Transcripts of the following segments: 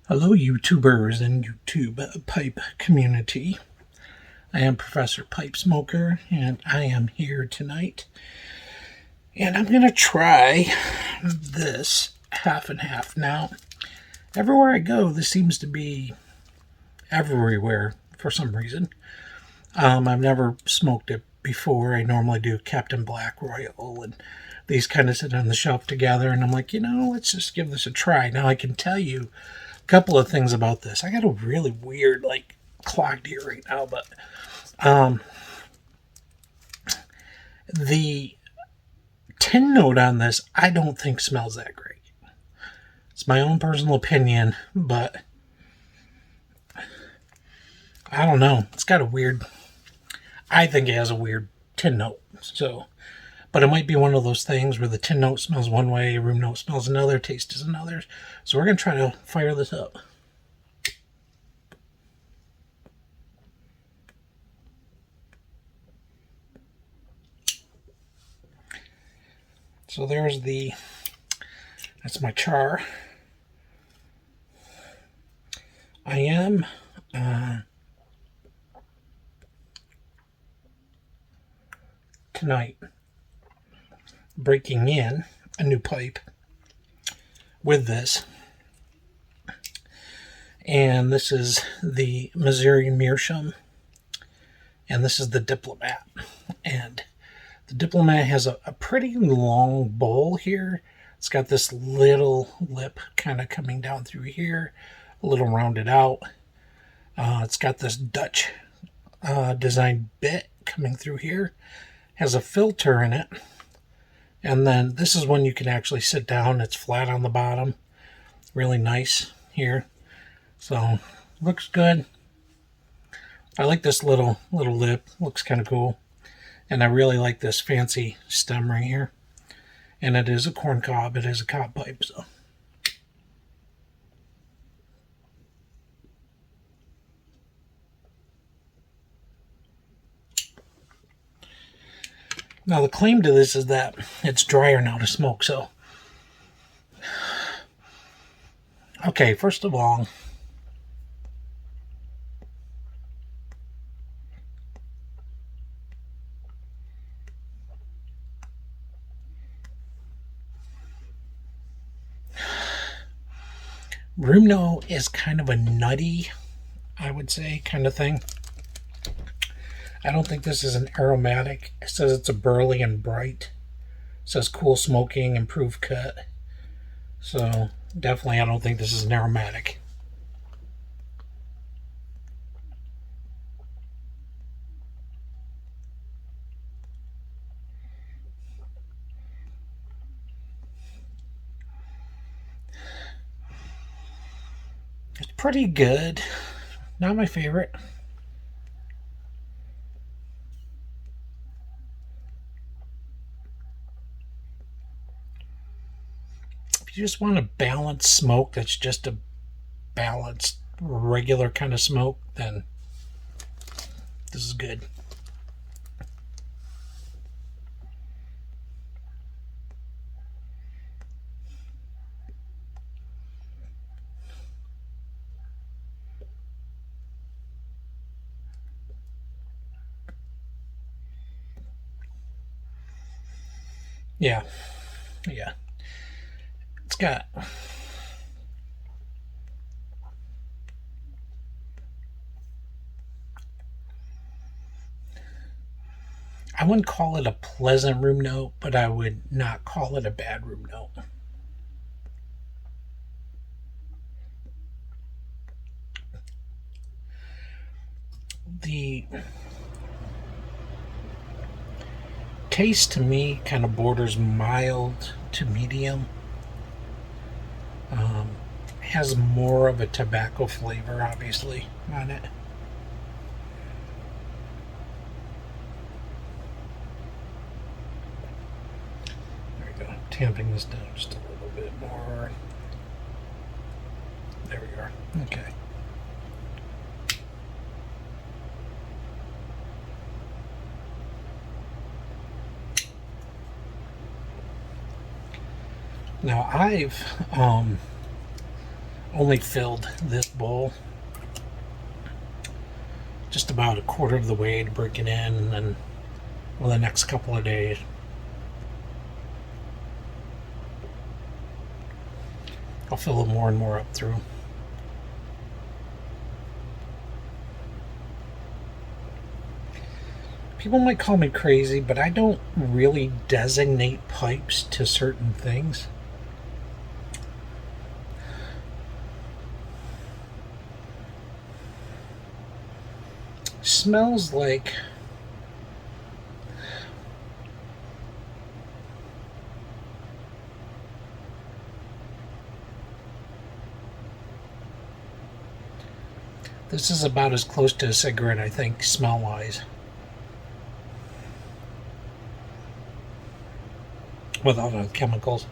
Hello, YouTubers and YouTube pipe community. I am Professor Pipe Smoker, and I am here tonight. And I'm going to try this half and half. Now, everywhere I go, this seems to be everywhere for some reason. I've never smoked it before. I normally do Captain Black Royal, and these kind of sit on the shelf together. And I'm like, let's just give this a try. Now, I can tell you couple of things about this. I got a really weird, clogged ear right now, but the tin note on this, I don't think smells that great. It's my own personal opinion, but I don't know. It's got a weird, I think it has a weird tin note. So, but it might be one of those things where the tin note smells one way, room note smells another, taste is another. So we're going to try to fire this up. So that's my char. I am tonight breaking in a new pipe with this. And this is the Missouri Meerschaum. And this is the Diplomat. And the Diplomat has a pretty long bowl here. It's got this little lip kind of coming down through here, a little rounded out. It's got this Dutch design bit coming through here. Has a filter in it. And then this is one you can actually sit down. It's flat on the bottom. Really nice here. So, looks good. I like this little lip. Looks kind of cool. And I really like this fancy stem right here. And it is a corn cob. It is a cob pipe, so. Now the claim to this is that it's drier now to smoke, so. Okay, first of all, room note is kind of a nutty, I would say, kind of thing. I don't think this is an aromatic. It says it's a burly and bright. It says cool smoking, improved cut. So definitely I don't think this is an aromatic. It's pretty good. Not my favorite. If you just want a balanced smoke that's just a balanced, regular kind of smoke, then this is good. Yeah. It's got I wouldn't call it a pleasant room note, but I would not call it a bad room note. The taste to me kind of borders mild to medium. Has more of a tobacco flavor, obviously, on it. There we go. Tamping this down just a little bit more. There we are. Okay. Now I've only filled this bowl just about a quarter of the way to break it in, and then the next couple of days I'll fill it more and more up through. People might call me crazy, but I don't really designate pipes to certain things. Smells like this is about as close to a cigarette, I think, smell-wise. Without the chemicals.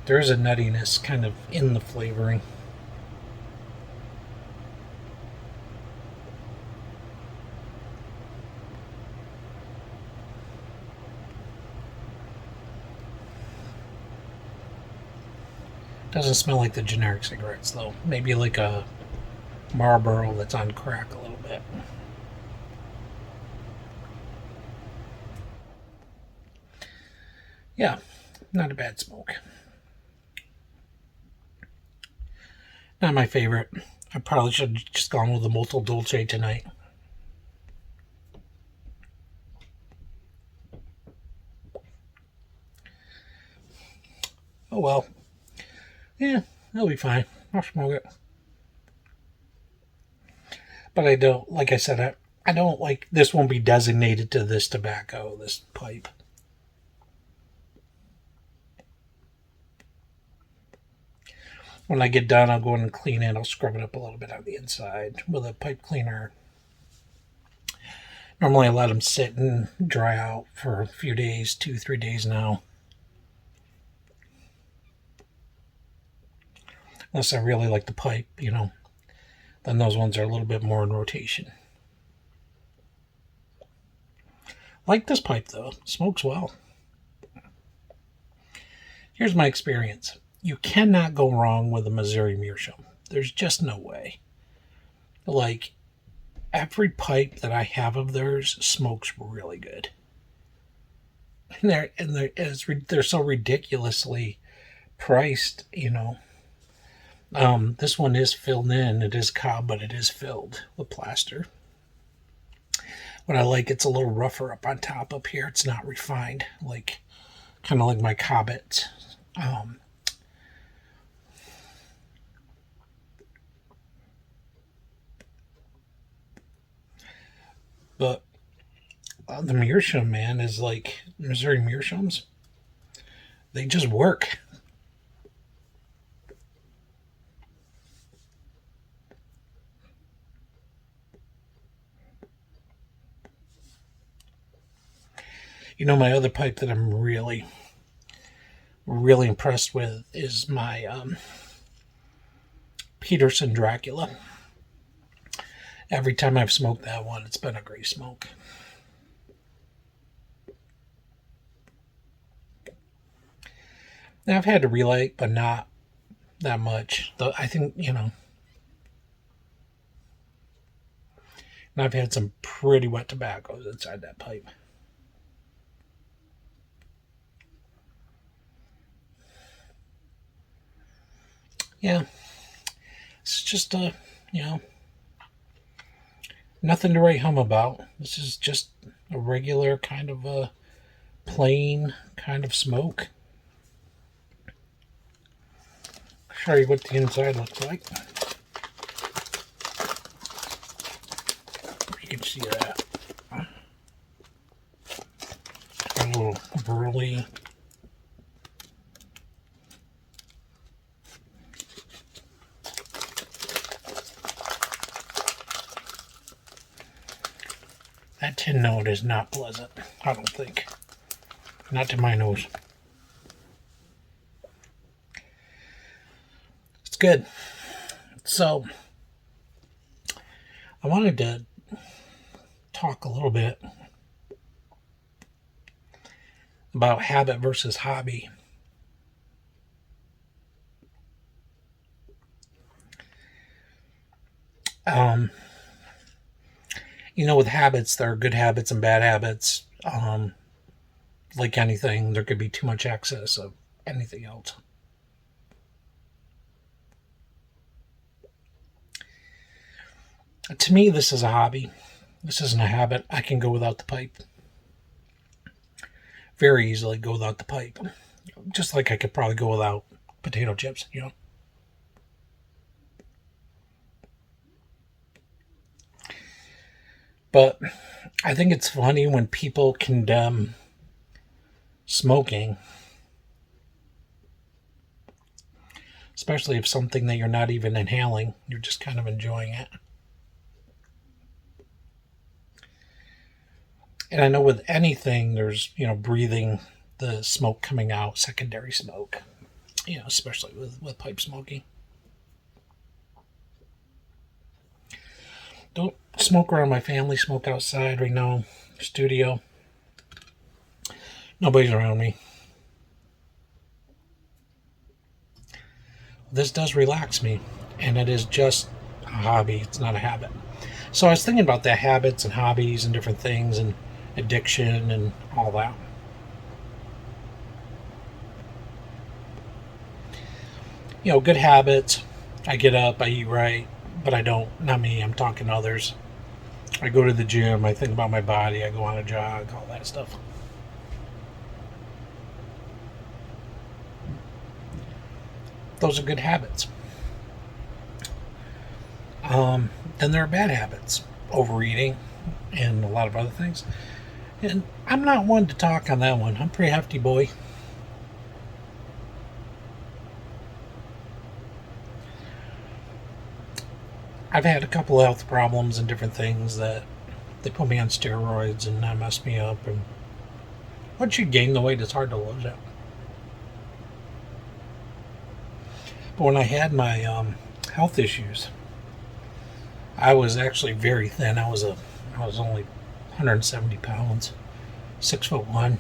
There is a nuttiness kind of in the flavoring. Doesn't smell like the generic cigarettes, though. Maybe like a Marlboro that's on crack a little bit. Yeah, not a bad smoke. Not my favorite. I probably should have just gone with the Molto Dolce tonight. Oh well. Yeah, that'll be fine. I'll smoke it. But I don't, like I said, I don't like, this won't be designated to this tobacco, this pipe. When I get done, I'll go in and clean it. I'll scrub it up a little bit on the inside with a pipe cleaner. Normally I let them sit and dry out for a few days, 2-3 days now. Unless I really like the pipe, then those ones are a little bit more in rotation. Like this pipe though, smokes well. Here's my experience. You cannot go wrong with a Missouri Meerschaum. There's just no way. Like, every pipe that I have of theirs smokes really good. And they're so ridiculously priced, This one is filled in. It is cob, but it is filled with plaster. What I like, it's a little rougher up on top up here. It's not refined, kind of like my Cobbett. But the Meerschaum, man, is like Missouri Meerschaums. They just work. My other pipe that I'm really, really impressed with is my Peterson Dracula. Every time I've smoked that one, it's been a great smoke. Now, I've had to relight, but not that much. I think, and I've had some pretty wet tobaccos inside that pipe. Yeah, it's just nothing to write home about. This is just a regular kind of a plain kind of smoke. I'll show you what the inside looks like. You can see that. A little burly. That tin note is not pleasant, I don't think. Not to my nose. It's good. So, I wanted to talk a little bit about habit versus hobby. Um, with habits, there are good habits and bad habits. Like anything, there could be too much excess of anything else. To me, this is a hobby. This isn't a habit. I can go without the pipe. Very easily go without the pipe. Just like I could probably go without potato chips. But I think it's funny when people condemn smoking, especially if something that you're not even inhaling, you're just kind of enjoying it. And I know with anything, there's, breathing the smoke coming out, secondary smoke, especially with pipe smoking. Don't smoke around my family, smoke outside right now, studio. Nobody's around me. This does relax me, and it is just a hobby. It's not a habit. So I was thinking about the habits and hobbies and different things and addiction and all that. Good habits. I get up, I eat right, but I don't. Not me, I'm talking to others. I go to the gym, I think about my body, I go on a jog, all that stuff. Those are good habits. Then there are bad habits, overeating, and a lot of other things. And I'm not one to talk on that one. I'm a pretty hefty boy. I've had a couple of health problems and different things that they put me on steroids and that messed me up. And once you gain the weight, it's hard to lose it. But when I had my health issues, I was actually very thin. I was only 170 pounds, 6'1".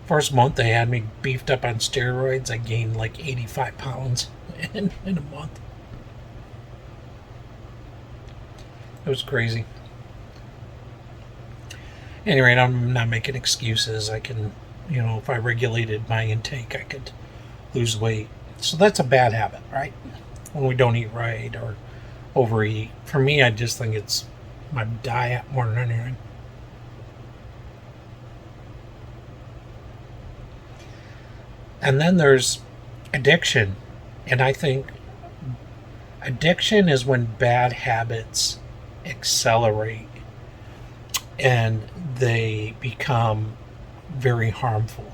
First month they had me beefed up on steroids. I gained like 85 pounds in a month. It was crazy. Anyway, I'm not making excuses. I can, if I regulated my intake, I could lose weight. So that's a bad habit, right? When we don't eat right or overeat. For me, I just think it's my diet more than anything. And then there's addiction. And I think addiction is when bad habits accelerate and they become very harmful.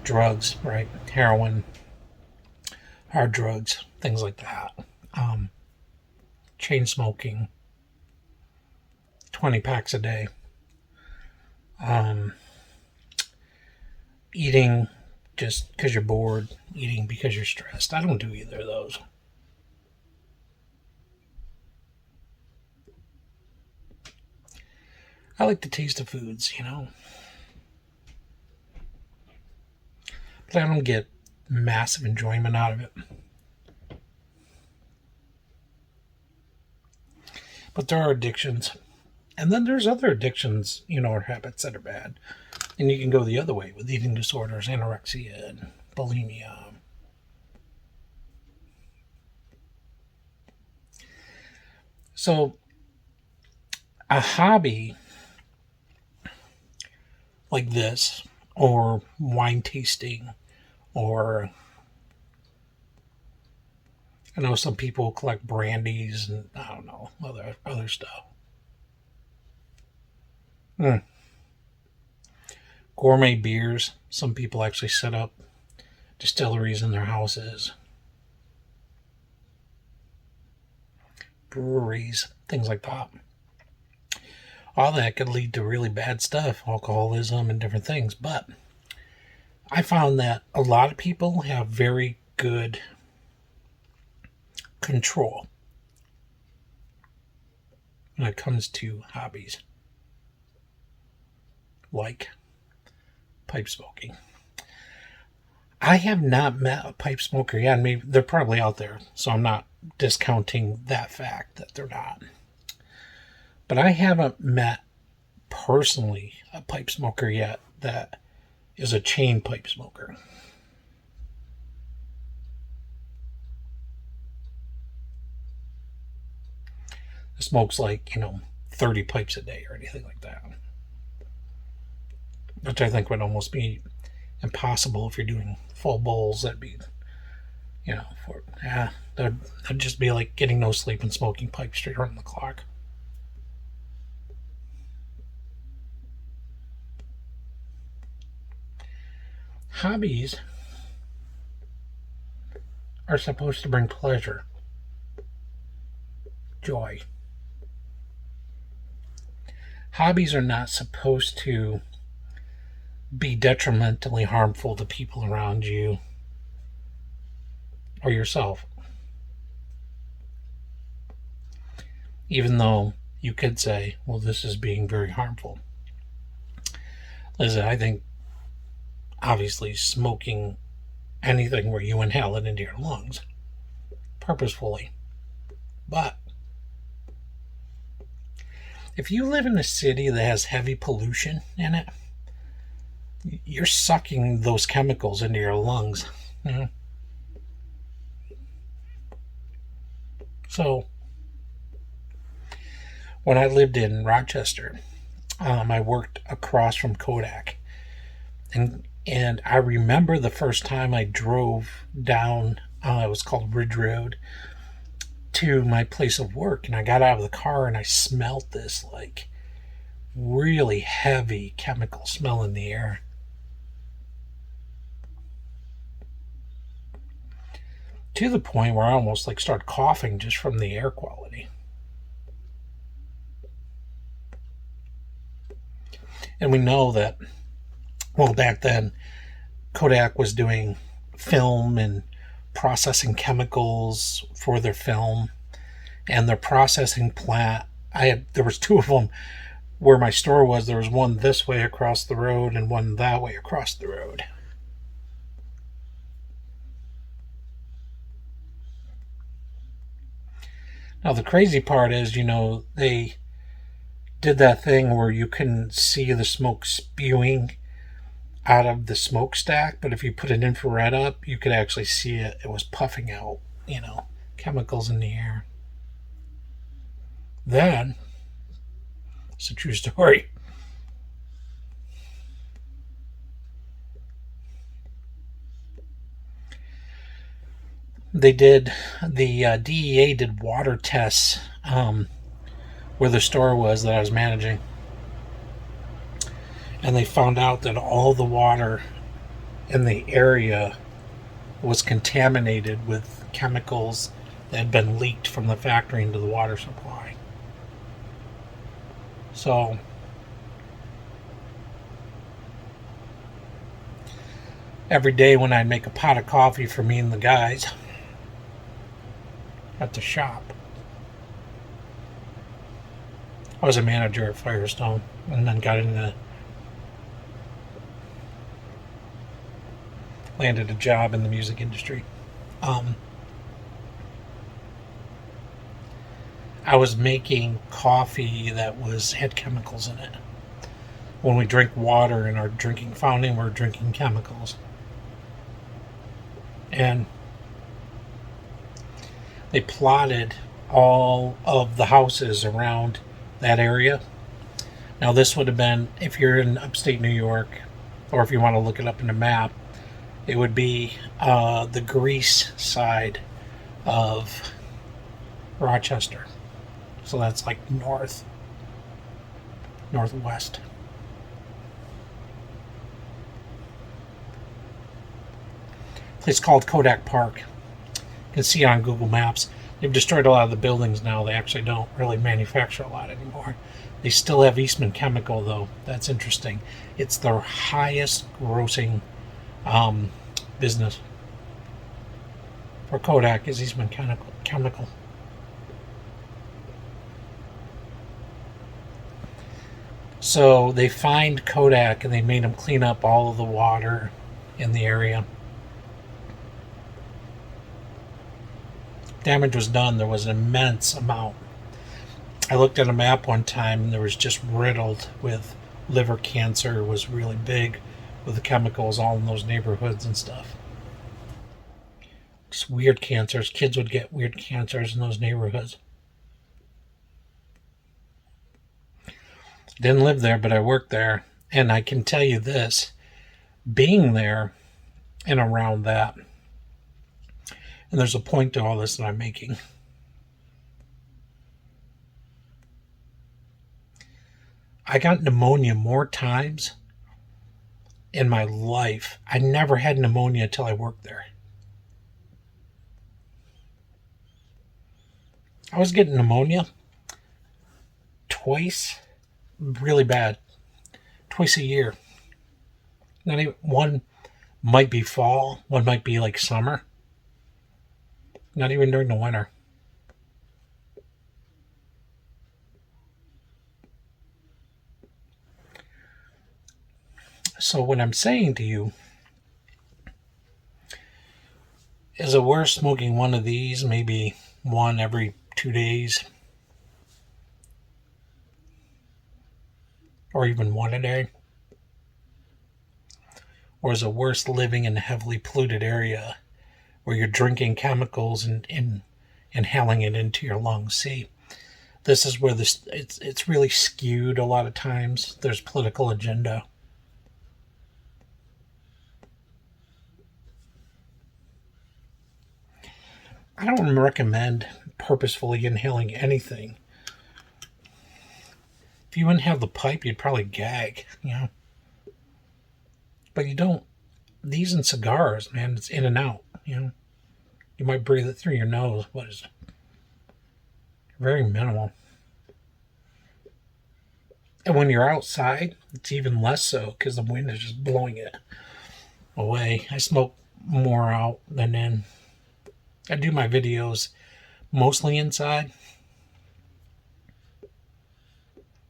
Drugs, right? Heroin, hard drugs, things like that. Chain smoking, 20 packs a day. Eating just because you're bored, eating because you're stressed. I don't do either of those. I like the taste of foods. But I don't get massive enjoyment out of it. But there are addictions. And then there's other addictions, or habits that are bad. And you can go the other way with eating disorders, anorexia, and bulimia. So, a hobby like this, or wine tasting, or I know some people collect brandies and I don't know, other stuff. Gourmet beers. Some people actually set up distilleries in their houses. Breweries, things like that. All that could lead to really bad stuff, alcoholism and different things. But I found that a lot of people have very good control when it comes to hobbies like pipe smoking. I have not met a pipe smoker yet. Maybe they're probably out there, so I'm not discounting that fact that they're not. But I haven't met personally a pipe smoker yet that is a chain pipe smoker. Smokes like, 30 pipes a day or anything like that. Which I think would almost be impossible if you're doing full bowls. That'd be, that'd just be like getting no sleep and smoking pipes straight around the clock. Hobbies are supposed to bring pleasure, joy. Hobbies are not supposed to be detrimentally harmful to people around you or yourself. Even though you could say, well, this is being very harmful. Listen, I think obviously smoking anything where you inhale it into your lungs purposefully. But if you live in a city that has heavy pollution in it, you're sucking those chemicals into your lungs. So, when I lived in Rochester, I worked across from Kodak. And I remember the first time I drove down, it was called Ridge Road, to my place of work. And I got out of the car and I smelled this like really heavy chemical smell in the air. To the point where I almost started coughing just from the air quality. And we know that, back then, Kodak was doing film and processing chemicals for their film. And their processing plant, there was two of them where my store was. There was one this way across the road and one that way across the road. Now, the crazy part is, they did that thing where you couldn't see the smoke spewing out of the smokestack, but if you put an infrared up, you could actually see it. It was puffing out, chemicals in the air. Then, it's a true story. The DEA did water tests where the store was that I was managing. And they found out that all the water in the area was contaminated with chemicals that had been leaked from the factory into the water supply. So, every day when I'd make a pot of coffee for me and the guys at the shop, I was a manager at Firestone and then landed a job in the music industry. I was making coffee that had chemicals in it. When we drink water in our drinking fountain, we're drinking chemicals. And they plotted all of the houses around that area. Now, this would have been, if you're in upstate New York, or if you want to look it up in a map, it would be the Greece side of Rochester. So that's like northwest. Place called Kodak Park. You can see on Google Maps. They've destroyed a lot of the buildings now. They actually don't really manufacture a lot anymore. They still have Eastman Chemical, though. That's interesting. It's their highest grossing business. or Kodak is Eastman Chemical. So they fined Kodak and they made them clean up all of the water in the area. Damage was done. There was an immense amount. I looked at a map one time and there was just riddled with liver cancer. It was really big with the chemicals all in those neighborhoods and stuff. Just weird cancers. Kids would get weird cancers in those neighborhoods. Didn't live there, but I worked there. And I can tell you this, being there and around that, and there's a point to all this that I'm making. I got pneumonia more times in my life. I never had pneumonia until I worked there. I was getting pneumonia twice, really bad, twice a year. Not even one might be fall, one might be like summer. Not even during the winter. So what I'm saying to you is it worth smoking one of these, maybe one every 2 days, or even one a day? Or is it worse living in a heavily polluted area where you're drinking chemicals and inhaling it into your lungs? See, this is where it's really skewed a lot of times. There's political agenda. I don't recommend purposefully inhaling anything. If you inhale the pipe, you'd probably gag, But you don't. These and cigars, man, it's in and out, You might breathe it through your nose, but it's very minimal. And when you're outside, it's even less so because the wind is just blowing it away. I smoke more out than in. I do my videos mostly inside.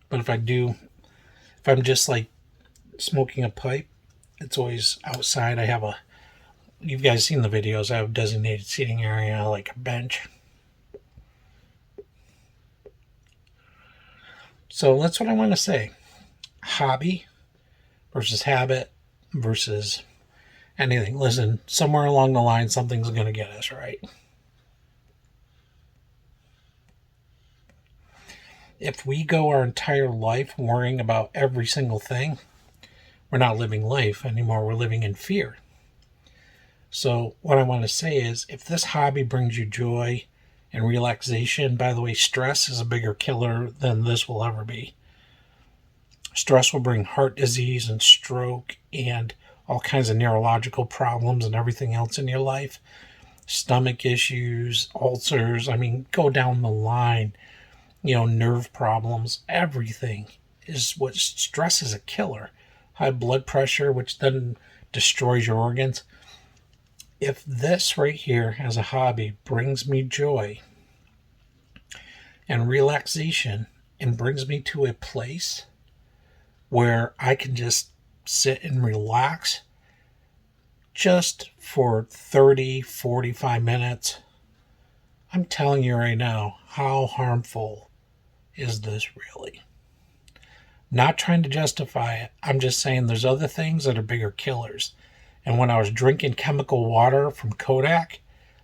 But if I'm just like smoking a pipe, it's always outside. You've guys seen the videos, I have a designated seating area, like a bench. So that's what I want to say. Hobby versus habit versus anything. Listen, somewhere along the line, something's going to get us, right? If we go our entire life worrying about every single thing, we're not living life anymore. We're living in fear. So what I want to say is, if this hobby brings you joy and relaxation, by the way, stress is a bigger killer than this will ever be. Stress will bring heart disease and stroke and all kinds of neurological problems and everything else in your life. Stomach issues, ulcers, go down the line. Nerve problems, everything is what stress is a killer. High blood pressure, which then destroys your organs. If this right here as a hobby brings me joy and relaxation and brings me to a place where I can just sit and relax just for 30, 45 minutes, I'm telling you right now, how harmful is this really? Not trying to justify it. I'm just saying there's other things that are bigger killers. And when I was drinking chemical water from Kodak,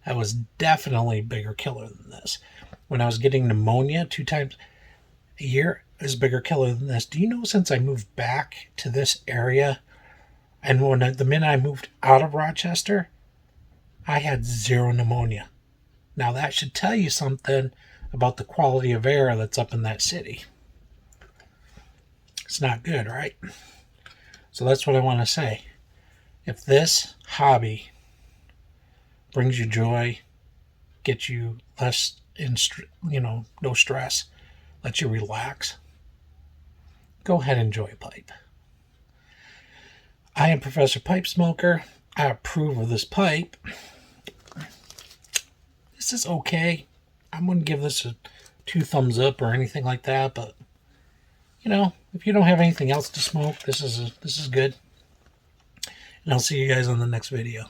that was definitely a bigger killer than this. When I was getting pneumonia 2 times a year, it was a bigger killer than this. Do you know, since I moved back to this area, and the minute I moved out of Rochester, I had 0 pneumonia. Now that should tell you something about the quality of air that's up in that city. It's not good, right? So that's what I want to say. If this hobby brings you joy, gets you less no stress, lets you relax, go ahead and enjoy a pipe. I am Professor Pipe Smoker. I approve of this pipe. This is okay. I wouldn't give this a 2 thumbs up or anything like that, but you know, if you don't have anything else to smoke, this is good. And I'll see you guys on the next video.